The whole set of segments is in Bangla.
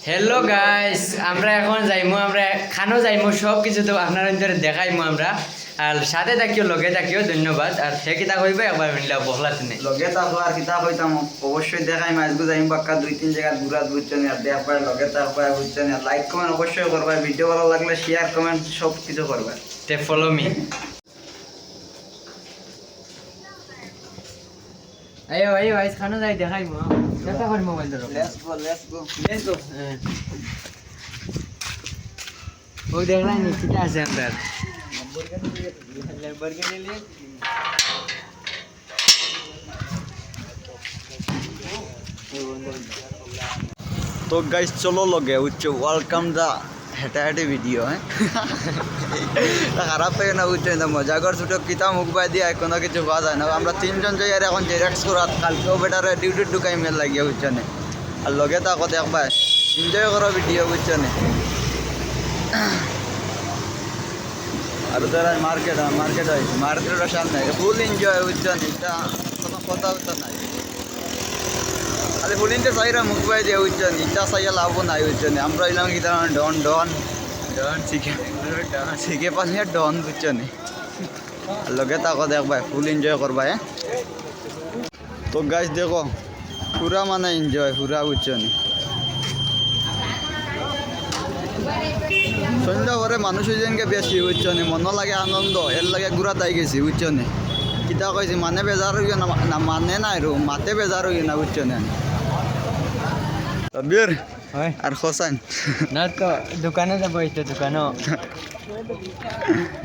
হ্যালো গাইস, আমরা এখন যাইমু, আমরা খানো যাইমু, সব কিছু তো আপনার অন্তরে দেখাইমু আমরা। আর সাথে থাকিও, লগে থাকিও, ধন্যবাদ। আর সে কিতা কইবে একবার মিললা বহলা শুনে লগে থাকো আর কিতা কইতাম অবশ্যই দেখাই মাছগু যাইম বাক্কা 2-3 জায়গা ঘুরা বুঝছেন আর দেখবার লগে থাকবার বুঝছেন আর লাইক কমেন্ট অবশ্যই করবা, ভিডিও ভালো লাগলে শেয়ার কমেন্ট সব কিছু করবা। তে ফলো মি। আয়ো আয়ো আইস খানো যাই দেখাইমু। চেষ্টা করি মোবাইল ধরো। Let's go. ওই দেখলাই নি কিটা আছে আপনার? তো গাইস চলো লগে উচ্চ ওয়েলকাম দা হেটাহেটি ভিডিও হ্যাঁ খারাপ পেয়ে না বুঝছো না মজা কর ছোটো কিতা মুখ বাই দিয়ে কোনো কিছু পাওয়া যায় না। আমরা তিনজন যাই আর এখন জেরেক্স করাত কালকেও বেটারে ডিউটি ঢুকাই মেল লাগিয়ে বুঝছো না। আর লগে তা কথা একবার এনজয় করো ভিডিও বুঝছো না। আর যারা মার্কেট হয়েছে মার্কেটের সামনে ফুল এনজয় বুঝছো না, এটা কোনো কথা হতো নাই। খালি ফুলিনটা চাইরা মুখ বাই দিয়ে বুঝছো না, ইটা চাইয়া লাভও নাই বুঝছো না। আমরা এলাম কি তার ডন ডন ডন শিখে পানি আর ডন বুঝছো না। লগে তাকো দেখবা ফুল এনজয় করবা হ্যাঁ। তো গাইস দেখো পুরা মানে এনজয় পুরা বুঝছো না। সন্ধ্যা করে মানুষ যেনকে বেশি বুঝছো না, মন লাগে আনন্দ এর লাগে ঘুরা তাই গেছি বুঝছো না। কিতা কইছি মানে বেজার হইও না মানে নাই রো মাতে বেজার হইও না বুঝছো না। তবির হয় আর হোসেন না তো দোকানে যাবো, এই তো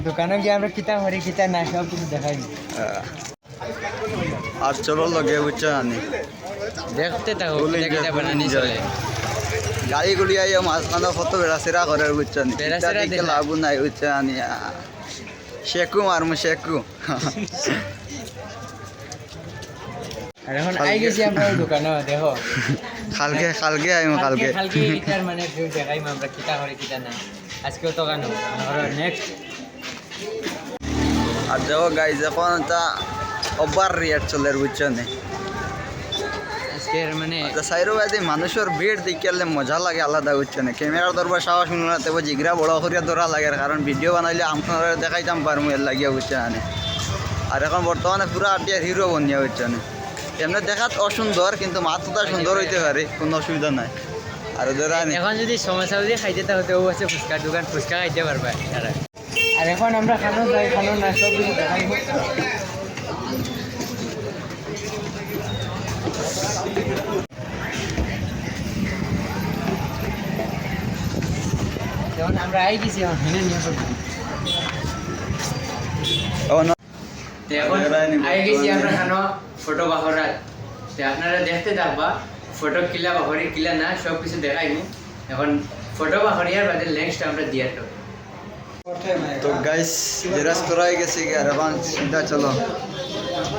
দোকানে গিয়ে আমরা কিতা করি কিতা না সব কিছু দেখাইনি। আর চলো লগে বুঝছো না, দেখতে থাকো কিতা কিতা বানানি চলে। গাড়িগুলি আইয়া মাঝখানে কত বেড়াচেরা করে বুঝছো না, বেড়াচেরা দেখে দেখা। লাভ নাই বুঝছো না। শেকু মারমু শেকু। আর এখন আই গেছি আমরা ওই দোকানে, দেখো কালকে আইমু কালকে। কালকে এটার মানে ভিউ দেখাইম আমরা কিতা করি কিতা না। আজকেও তো কানো নেক্সট। আর দেখো গাইজ এখন তা ওভার রিয়েট চলে বুঝছো না। আজকের মানে সাইরো বাদে মানুষের ভিড় দেখলে মজা লাগে আলাদা বুঝছো না। ক্যামেরার দরবার সাহস শুনলে তবে জিগরা বড় করিয়া ধরা লাগে, কারণ ভিডিও বানাইলে আপনারা দেখাইতাম পারমু এর লাগিয়া বুঝছো না। আর এখন বর্তমানে পুরো আটিয়ার হিরো বনিয়া বুঝছো না। এমনি দেখাত অসুন্দর কিন্তু মাথাটা সুন্দর হইতে পারে, কোনো অসুবিধা নাই। আর ধরা এখন যদি সমস্যা যদি খাইতে তাহলে ও আছে ফুচকার দোকান, ফুচকা খাইতে পারবে তারা। আর এখন আমরা খানো যাই, খানো না সব কিছু দেখাইব। যেমন আমরা আই গেছি এখন হেনে নিয়ে আসবো। এখন আই গেছি আমরা খানো ফটো বাহরাত। আপনারা দেখতে থাকবা ফটো কিলা বাহরি কিলা না সব কিছু দেখাইনি। এখন ফটো বাহরিয়ার বাদে নেক্সট আমরা দিয়া তো। তো গাইস জেরাস করাই গেছে কি আর এখন সিধা চলো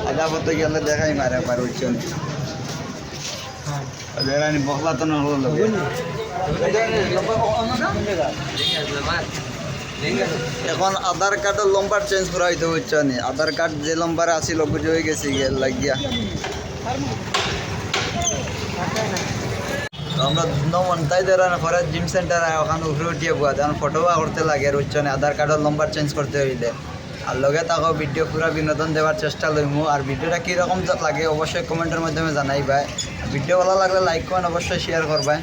আদা পথে গেলে দেখাই মারে পার বুঝছো না। দেরানি বকলা তো না হলো লগে। এখন আধার কার্ডের নম্বর চেঞ্জ করা হইতে বুঝছো না। আধার কার্ড যে নম্বরে আছিল বুঝে হয়ে গেছে গিয়ে লাগিয়া। আমরা মনটাই দেরান পরে জিম সেন্টার ওখানে উপরে উঠিয়ে বুয়া যেমন ফটো করতে লাগে বুঝছো না, আধার কার্ডের নম্বর চেঞ্জ করতে হইলে। আর লগে তাকে ভিডিও পুরো বিনোদন দেওয়ার চেষ্টা লইমু। আর ভিডিওটা কীরকম লাগে অবশ্যই কমেন্টের মাধ্যমে জানাইবা। ভিডিও ভালো লাগলে লাইক করেন, অবশ্যই শেয়ার করবা।